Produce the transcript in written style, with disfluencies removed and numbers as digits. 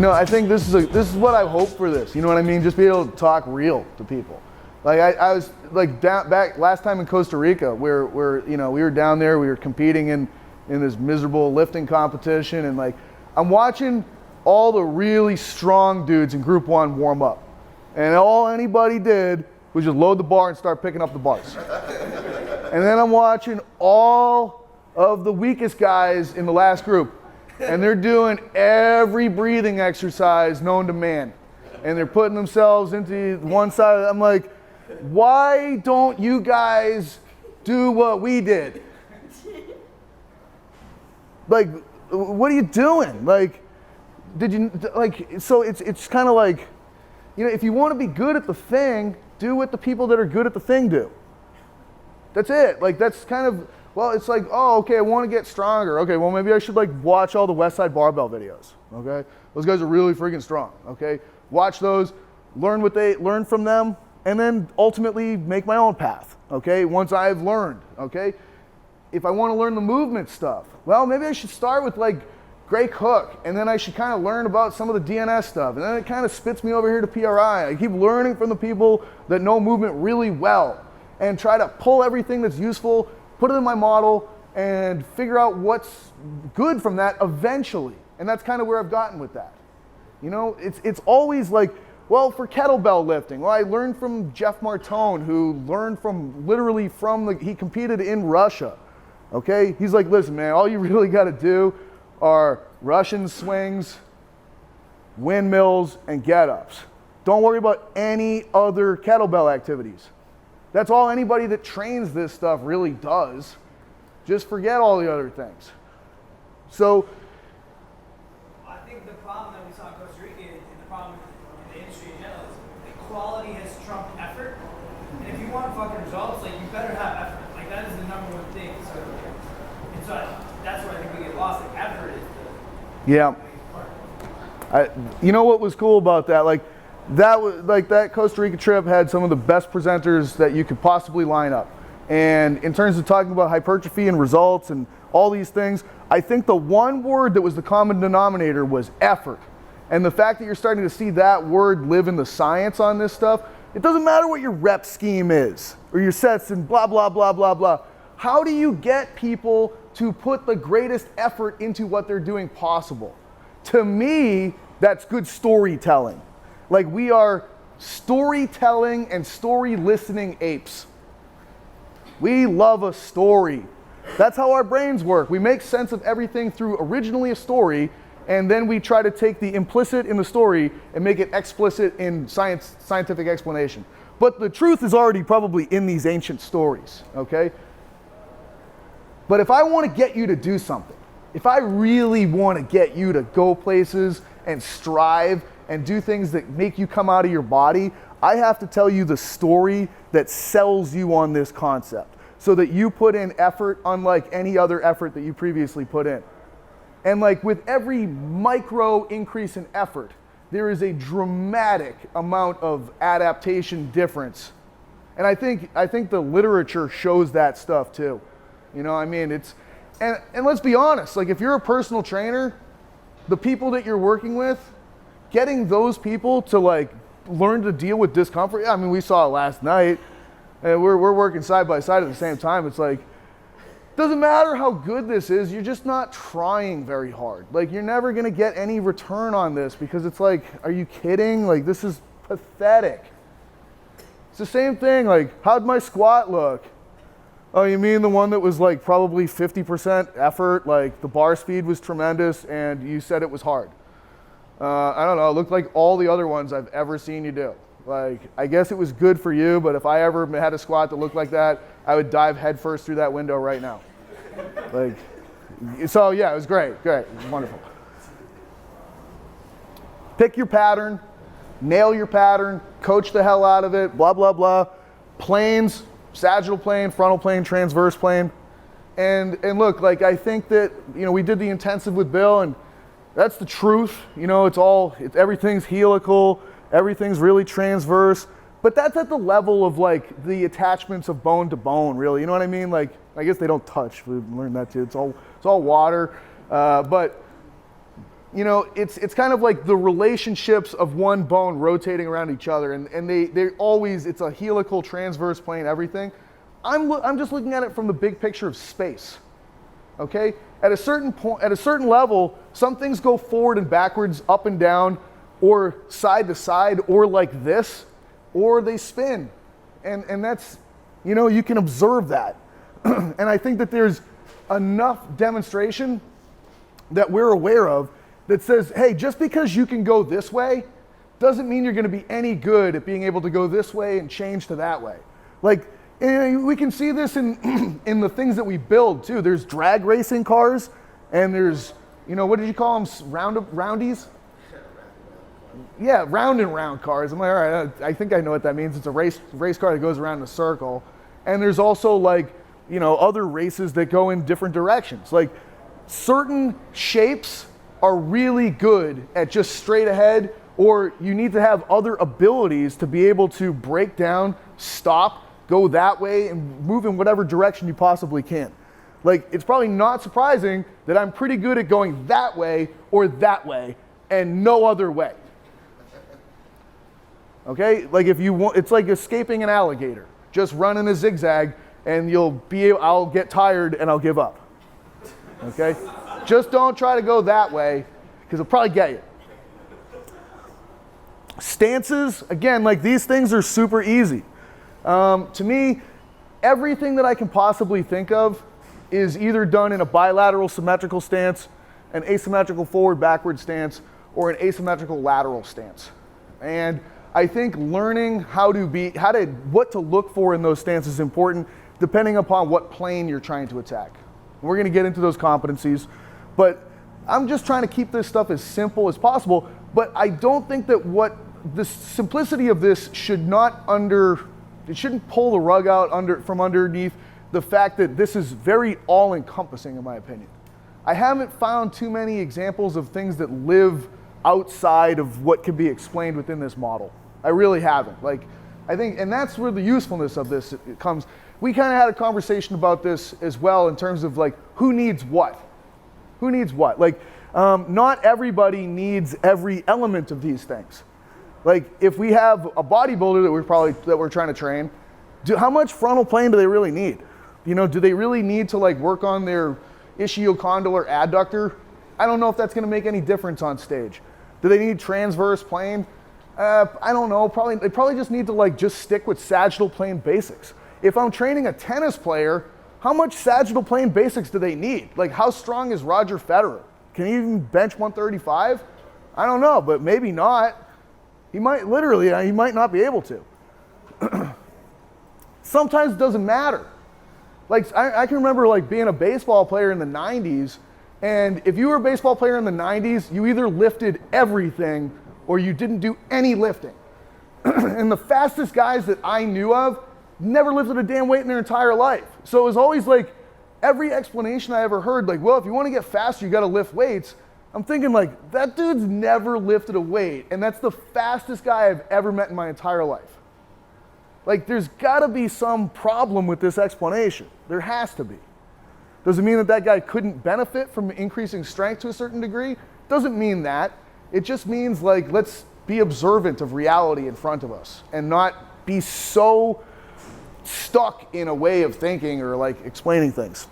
I think this is what I hope for this. You know what I mean? Just be able to talk real to people. Like I was like back last time in Costa Rica, where we were down there, we were competing in this miserable lifting competition, and like I'm watching all the really strong dudes in Group 1 warm up, and all anybody did was just load the bar and start picking up the bars. And then I'm watching all of the weakest guys in the last group, and they're doing every breathing exercise known to man. And they're putting themselves into one side. I'm like, why don't you guys do what we did? Like, what are you doing? Like, so it's kind of like, if you want to be good at the thing, do what the people that are good at the thing do. That's it. Like, that's kind of, well, it's like, oh, okay, I want to get stronger. Okay, well, maybe I should like watch all the West Side Barbell videos. Okay, those guys are really freaking strong. Okay, watch those, learn from them, and then ultimately make my own path. Okay, once I've learned. Okay, if I want to learn the movement stuff, well, maybe I should start with like Grey Cook, and then I should kind of learn about some of the DNS stuff, and then it kind of spits me over here to PRI. I keep learning from the people that know movement really well, and try to pull everything that's useful, put it in my model, and figure out what's good from that eventually. And that's kind of where I've gotten with that. It's always like, well, for kettlebell lifting, well, I learned from Jeff Martone, who learned he competed in Russia. Okay, he's like, listen, man, all you really got to do are Russian swings, windmills, and get-ups. Don't worry about any other kettlebell activities. That's all anybody that trains this stuff really does. Just forget all the other things. So, I think the problem that we saw in Costa Rica, and the problem in the industry in general, is that quality has trumped effort. And if you want fucking results, like, you better have effort. Like, that is the number one thing. So that's where I think we get lost. Like, effort is the yeah. You know what was cool about that? That Costa Rica trip had some of the best presenters that you could possibly line up. And in terms of talking about hypertrophy and results and all these things, I think the one word that was the common denominator was effort. And the fact that you're starting to see that word live in the science on this stuff, it doesn't matter what your rep scheme is or your sets and blah, blah, blah, blah, blah. How do you get people to put the greatest effort into what they're doing possible? To me, that's good storytelling. Like, we are storytelling and story listening apes. We love a story. That's how our brains work. We make sense of everything through originally a story, and then we try to take the implicit in the story and make it explicit in scientific explanation. But the truth is already probably in these ancient stories, okay? But if I want to get you to do something, if I really want to get you to go places and strive and do things that make you come out of your body, I have to tell you the story that sells you on this concept so that you put in effort unlike any other effort that you previously put in. And like with every micro increase in effort, there is a dramatic amount of adaptation difference. And I think the literature shows that stuff too. And let's be honest, like if you're a personal trainer, the people that you're working with, getting those people to like learn to deal with discomfort. I mean, we saw it last night, and we're working side by side at the same time. It's like, doesn't matter how good this is, you're just not trying very hard. Like, you're never gonna get any return on this because it's like, are you kidding? Like, this is pathetic. It's the same thing, like, how'd my squat look? Oh, you mean the one that was like probably 50% effort, like the bar speed was tremendous and you said it was hard? I don't know, it looked like all the other ones I've ever seen you do. Like, I guess it was good for you, but if I ever had a squat that looked like that, I would dive headfirst through that window right now. Like, so yeah, it was great, it was wonderful. Pick your pattern, nail your pattern, coach the hell out of it, blah, blah, blah. Planes, sagittal plane, frontal plane, transverse plane. And look, like, I think that, we did the intensive with Bill, and that's the truth. Everything's helical, everything's really transverse, but that's at the level of like the attachments of bone to bone, really. You know what I mean? Like, I guess they don't touch. We learned that too. It's all water. But it's kind of like the relationships of one bone rotating around each other, and they always, it's a helical, transverse plane, everything. I'm just looking at it from the big picture of space. Okay? At a certain point, at a certain level, some things go forward and backwards, up and down, or side to side, or like this, or they spin. And that's, you can observe that. And I think that there's enough demonstration that we're aware of that says, hey, just because you can go this way doesn't mean you're going to be any good at being able to go this way and change to that way. Like, we can see this in in the things that we build too. There's drag racing cars, and there's, what did you call them? Roundies? Yeah, round and round cars. I'm like, all right, I think I know what that means. It's a race car that goes around in a circle. And there's also like, other races that go in different directions. Like, certain shapes are really good at just straight ahead, or you need to have other abilities to be able to break down, stop, go that way, and move in whatever direction you possibly can. Like, it's probably not surprising that I'm pretty good at going that way or that way and no other way. Okay? Like, if you want, it's like escaping an alligator. Just run in a zigzag and I'll get tired and I'll give up. Okay? Just don't try to go that way, because it'll probably get you. Stances, again, like, these things are super easy. To me, everything that I can possibly think of is either done in a bilateral symmetrical stance, an asymmetrical forward-backward stance, or an asymmetrical lateral stance. And I think learning what to look for in those stances is important, depending upon what plane you're trying to attack. We're going to get into those competencies, but I'm just trying to keep this stuff as simple as possible. But I don't think that the simplicity of this should it shouldn't pull the rug out from underneath the fact that this is very all-encompassing, in my opinion. I haven't found too many examples of things that live outside of what can be explained within this model. I really haven't. Like, I think, and that's where the usefulness of this comes. We kind of had a conversation about this as well, in terms of like, who needs what? Who needs what? Like, not everybody needs every element of these things. Like, if we have a bodybuilder that we're trying to train, how much frontal plane do they really need? Do they really need to like work on their ischiocondylar adductor? I don't know if that's going to make any difference on stage. Do they need transverse plane? I don't know. They probably just need to like just stick with sagittal plane basics. If I'm training a tennis player, how much sagittal plane basics do they need? Like, how strong is Roger Federer? Can he even bench 135? I don't know, but maybe not. He might not be able to. Sometimes it doesn't matter. Like, I can remember like being a baseball player in the 90s, and if you were a baseball player in the 90s, you either lifted everything or you didn't do any lifting. And the fastest guys that I knew of never lifted a damn weight in their entire life. So it was always like, every explanation I ever heard, like, well, if you want to get faster, you got to lift weights. I'm thinking like, that dude's never lifted a weight, and that's the fastest guy I've ever met in my entire life. Like, there's got to be some problem with this explanation. There has to be. Does it mean that guy couldn't benefit from increasing strength to a certain degree? Doesn't mean that. It just means like, let's be observant of reality in front of us and not be so stuck in a way of thinking or like explaining things.